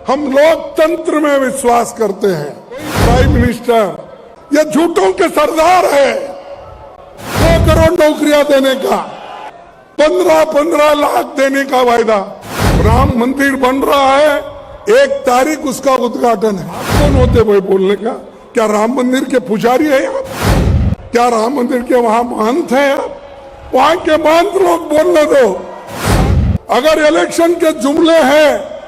हम लोकतंत्र में विश्वास करते हैं। प्राइम मिनिस्टर ये झूठों के सरदार है। 2 करोड़ नौकरियां देने का, 15-15 लाख देने का वायदा। राम मंदिर बन रहा है, 1 तारीख उसका उद्घाटन है। आप कौन होते भाई बोलने का? क्या राम मंदिर के पुजारी है आप? क्या राम मंदिर के वहां महंत हैं आप? वहां के महंत लोग बोलने दो। अगर इलेक्शन के जुमले हैं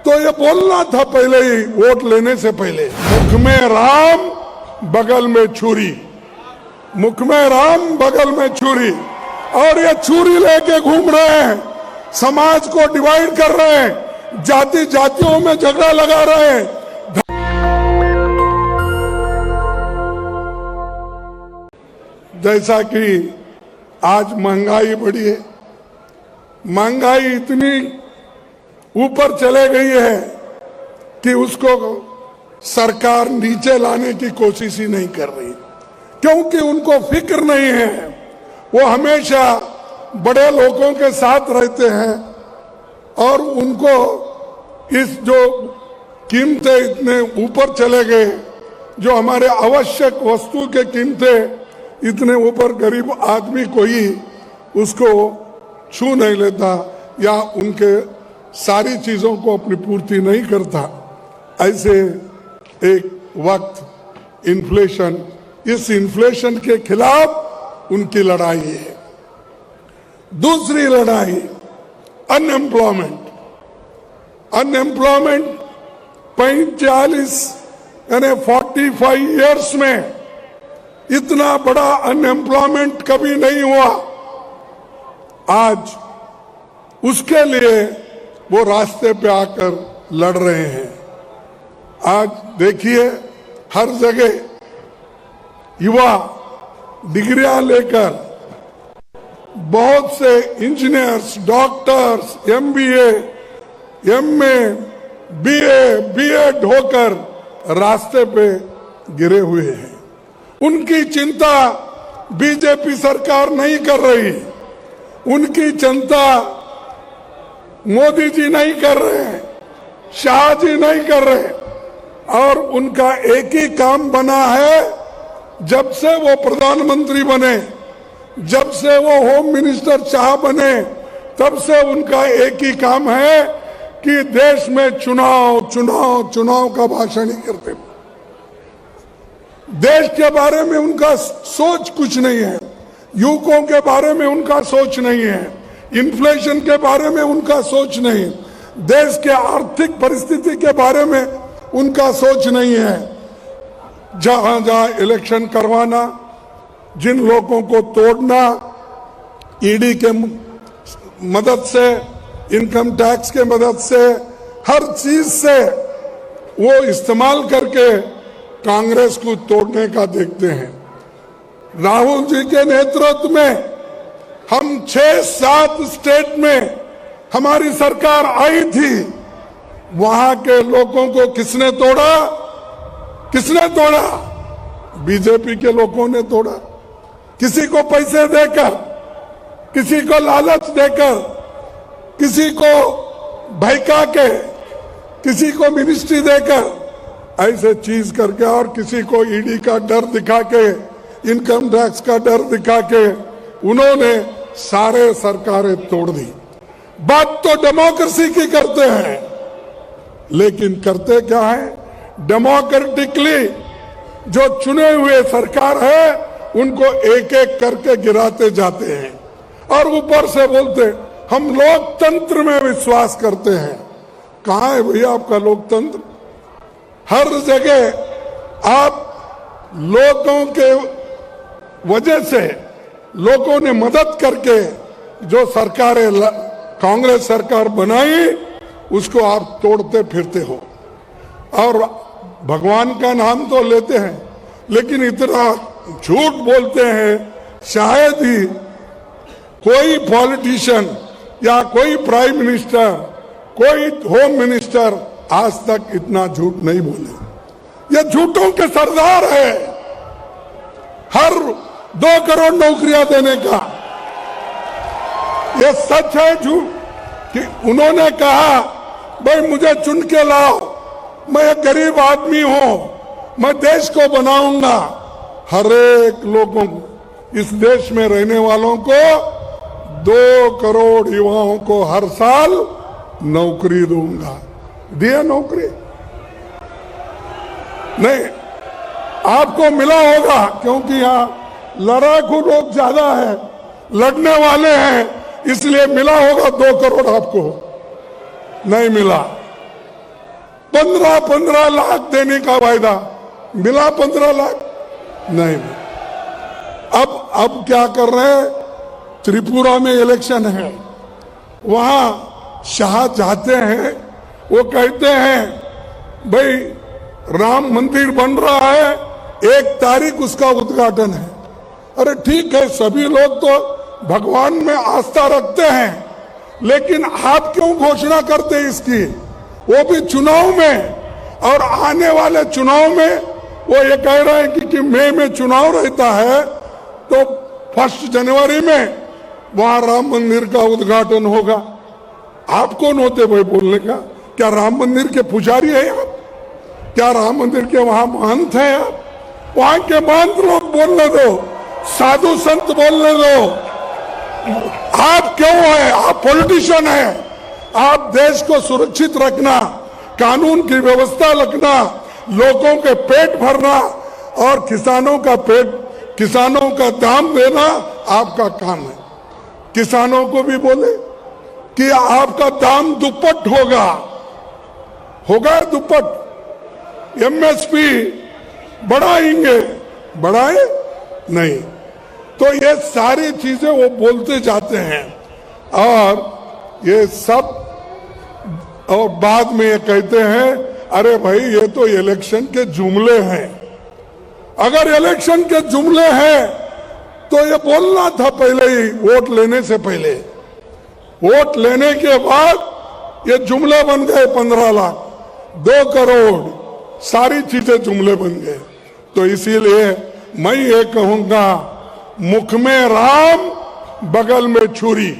तो ये बोलना था पहले ही, वोट लेने से पहले। मुख में राम बगल में छुरी, मुख में राम बगल में छुरी, और ये छुरी लेके घूम रहे हैं, समाज को डिवाइड कर रहे हैं, जाति जातियों में झगड़ा लगा रहे हैं। जैसा कि आज महंगाई बढ़ी है, महंगाई इतनी ऊपर चले गई है कि उसको सरकार नीचे लाने की कोशिश ही नहीं कर रही, क्योंकि उनको फिक्र नहीं है। वो हमेशा बड़े लोगों के साथ रहते हैं और उनको इस जो कीमतें इतने ऊपर चले गए, जो हमारे आवश्यक वस्तु के कीमतें इतने ऊपर, गरीब आदमी कोई उसको छू नहीं लेता या उनके सारी चीजों को अपनी पूर्ति नहीं करता। ऐसे एक वक्त इन्फ्लेशन, इस इन्फ्लेशन के खिलाफ उनकी लड़ाई है। दूसरी लड़ाई अनएम्प्लॉयमेंट। अनएम्प्लॉयमेंट 45 यानी 45 इयर्स में इतना बड़ा अनएम्प्लॉयमेंट कभी नहीं हुआ। आज उसके लिए वो रास्ते पे आकर लड़ रहे हैं। आज देखिए हर जगह युवा डिग्रियां लेकर, बहुत से engineers, doctors, MBA, MA, BA, B.Ed होकर रास्ते पे गिरे हुए हैं। उनकी चिंता बीजेपी सरकार नहीं कर रही, उनकी चिंता मोदी जी नहीं कर रहे हैं, शाह जी नहीं कर रहे, और उनका एक ही काम बना है, जब से वो प्रधानमंत्री बने, जब से वो होम मिनिस्टर शाह बने, तब से उनका एक ही काम है कि देश में चुनाव चुनाव चुनाव का भाषण ही करते। देश के बारे में उनका सोच कुछ नहीं है, युवकों के बारे में उनका सोच नहीं है, इन्फ्लेशन के बारे में उनका सोच नहीं, देश के आर्थिक परिस्थिति के बारे में उनका सोच नहीं है। जहां जहां इलेक्शन करवाना, जिन लोगों को तोड़ना, ईडी के मदद से, इनकम टैक्स के मदद से, हर चीज से वो इस्तेमाल करके कांग्रेस को तोड़ने का देखते हैं। राहुल जी के नेतृत्व में हम 6-7 स्टेट में हमारी सरकार आई थी, वहां के लोगों को किसने तोड़ा? किसने तोड़ा? बीजेपी के लोगों ने तोड़ा। किसी को पैसे देकर, किसी को लालच देकर, किसी को भड़का के, किसी को मिनिस्ट्री देकर, ऐसे चीज करके, और किसी को ईडी का डर दिखा के, इनकम टैक्स का डर दिखा के उन्होंने सारे सरकारें तोड़ दी। बात तो डेमोक्रेसी की करते हैं, लेकिन करते क्या है? डेमोक्रेटिकली जो चुने हुए सरकार है उनको एक एक करके गिराते जाते हैं, और ऊपर से बोलते हम लोकतंत्र में विश्वास करते हैं। कहां है भैया आपका लोकतंत्र? हर जगह आप लोगों के वजह से, लोगों ने मदद करके जो सरकारें कांग्रेस सरकार बनाई, उसको आप तोड़ते फिरते हो, और भगवान का नाम तो लेते हैं, लेकिन इतना झूठ बोलते हैं। शायद ही कोई पॉलिटिशियन या कोई प्राइम मिनिस्टर, कोई होम मिनिस्टर आज तक इतना झूठ नहीं बोले। ये झूठों के सरदार है। हर 2 करोड़ नौकरियां देने का ये सच है झूठ? कि उन्होंने कहा भाई मुझे चुन के लाओ, मैं एक गरीब आदमी हूं, मैं देश को बनाऊंगा, हर एक लोगों को, इस देश में रहने वालों को 2 करोड़ युवाओं को हर साल नौकरी दूंगा। दिया नौकरी? नहीं, आपको मिला होगा, क्योंकि यहाँ लड़ाकू लोग ज्यादा है, लड़ने वाले हैं, इसलिए मिला होगा 2 करोड़। आपको नहीं मिला। 15 लाख देने का वायदा मिला, 15 लाख नहीं। अब क्या कर रहे हैं? त्रिपुरा में इलेक्शन है, वहां शाह जाते हैं, वो कहते हैं भाई राम मंदिर बन रहा है, 1 तारीख उसका उद्घाटन है। अरे ठीक है, सभी लोग तो भगवान में आस्था रखते हैं, लेकिन आप क्यों घोषणा करते हैं इसकी? वो भी चुनाव में, और आने वाले चुनाव में वो ये कह रहे हैं कि मई में चुनाव रहता है, तो 1 जनवरी में वहां राम मंदिर का उद्घाटन होगा। आप कौन होते भाई बोलने का? क्या राम मंदिर के पुजारी है आप? क्या राम मंदिर के वहां महंत हैं आप? वहां के महंत लोग बोलने दो, साधु संत बोलने दो। आप क्यों है? आप पॉलिटिशियन हैं। आप देश को सुरक्षित रखना, कानून की व्यवस्था रखना, लोगों के पेट भरना और किसानों का दाम देना आपका काम है। किसानों को भी बोले कि आपका दाम दुप्पट होगा दुप्पट। एमएसपी बढ़ाएंगे, बढ़ाए नहीं। तो ये सारी चीजें वो बोलते जाते हैं, और ये सब, और बाद में ये कहते हैं अरे भाई ये तो इलेक्शन के जुमले हैं। अगर इलेक्शन के जुमले हैं तो ये बोलना था पहले ही, वोट लेने से पहले। वोट लेने के बाद ये जुमले बन गए, 15 लाख, 2 करोड़, सारी चीजें जुमले बन गए। तो इसीलिए मैं ये कहूंगा, मुख में राम बगल में छुरी,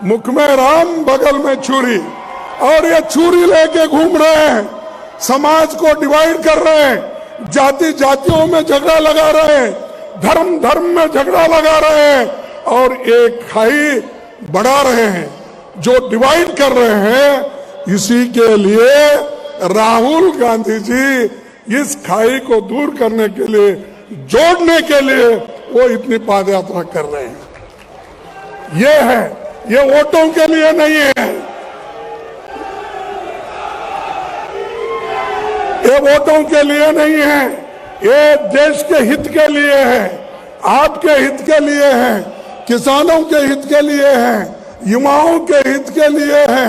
मुख में राम बगल में छुरी, और ये छुरी लेके घूम रहे हैं, समाज को डिवाइड कर रहे हैं, जाति जातियों में झगड़ा लगा रहे हैं, धर्म धर्म में झगड़ा लगा रहे हैं, और एक खाई बढ़ा रहे हैं। जो डिवाइड कर रहे हैं, इसी के लिए राहुल गांधी जी इस खाई को दूर करने के लिए, जोड़ने के लिए वो इतनी पाद यात्रा कर रहे हैं। ये है, ये वोटों के लिए नहीं है, ये वोटों के लिए नहीं है, ये देश के हित के लिए है, आपके हित के लिए है, किसानों के हित के लिए है, युवाओं के हित के लिए है,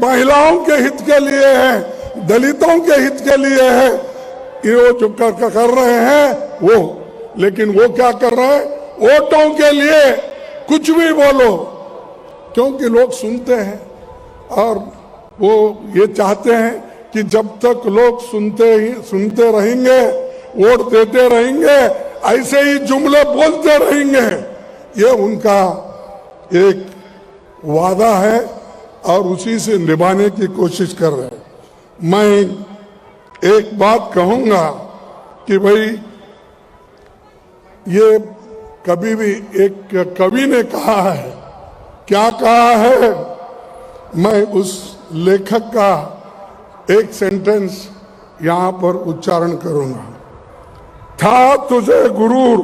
महिलाओं के हित के लिए है, दलितों के हित के लिए है। ये जो कर रहे हैं वो, लेकिन वो क्या कर रहे हैं? वोटों के लिए कुछ भी बोलो, क्योंकि लोग सुनते हैं, और वो ये चाहते हैं कि जब तक लोग सुनते रहेंगे, वोट देते रहेंगे, ऐसे ही जुमले बोलते रहेंगे। ये उनका एक वादा है और उसी से निभाने की कोशिश कर रहे हैं। मैं एक बात कहूंगा कि भाई ये कभी भी, एक कवि ने कहा है, क्या कहा है, मैं उस लेखक का एक सेंटेंस यहां पर उच्चारण करूंगा। था तुझे गुरूर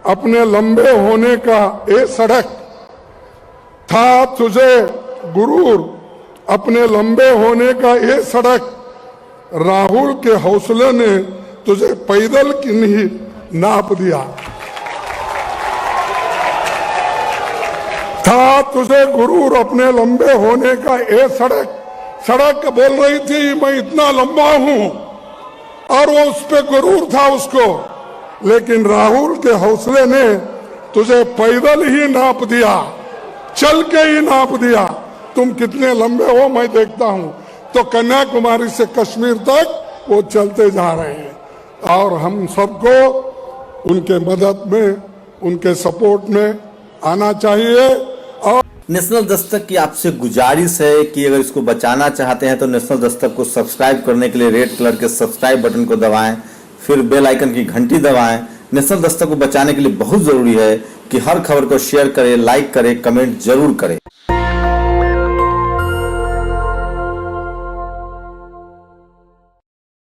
अपने लंबे होने का ए सड़क, था तुझे गुरूर अपने लंबे होने का ये सड़क, राहुल के हौसले ने तुझे पैदल की नहीं नाप दिया। था तुझे गुरूर अपने लंबे होने का ये सड़क, सड़क बोल रही थी मैं इतना लंबा हूं, और वो उस पे गुरूर था उसको, लेकिन राहुल के हौसले ने तुझे पैदल ही नाप दिया, चल के ही नाप दिया। तुम कितने लंबे हो मैं देखता हूं। तो कन्याकुमारी से कश्मीर तक वो चलते जा रहे हैं, और हम सबको उनके मदद में, उनके सपोर्ट में आना चाहिए। और नेशनल दस्तक की आपसे गुजारिश है कि अगर इसको बचाना चाहते हैं तो नेशनल दस्तक को सब्सक्राइब करने के लिए रेड कलर के सब्सक्राइब बटन को दबाएं, फिर बेल आइकन की घंटी दबाएं। नेशनल दस्तक को बचाने के लिए बहुत जरूरी है कि हर खबर को शेयर करें, लाइक करें, कमेंट जरूर करें।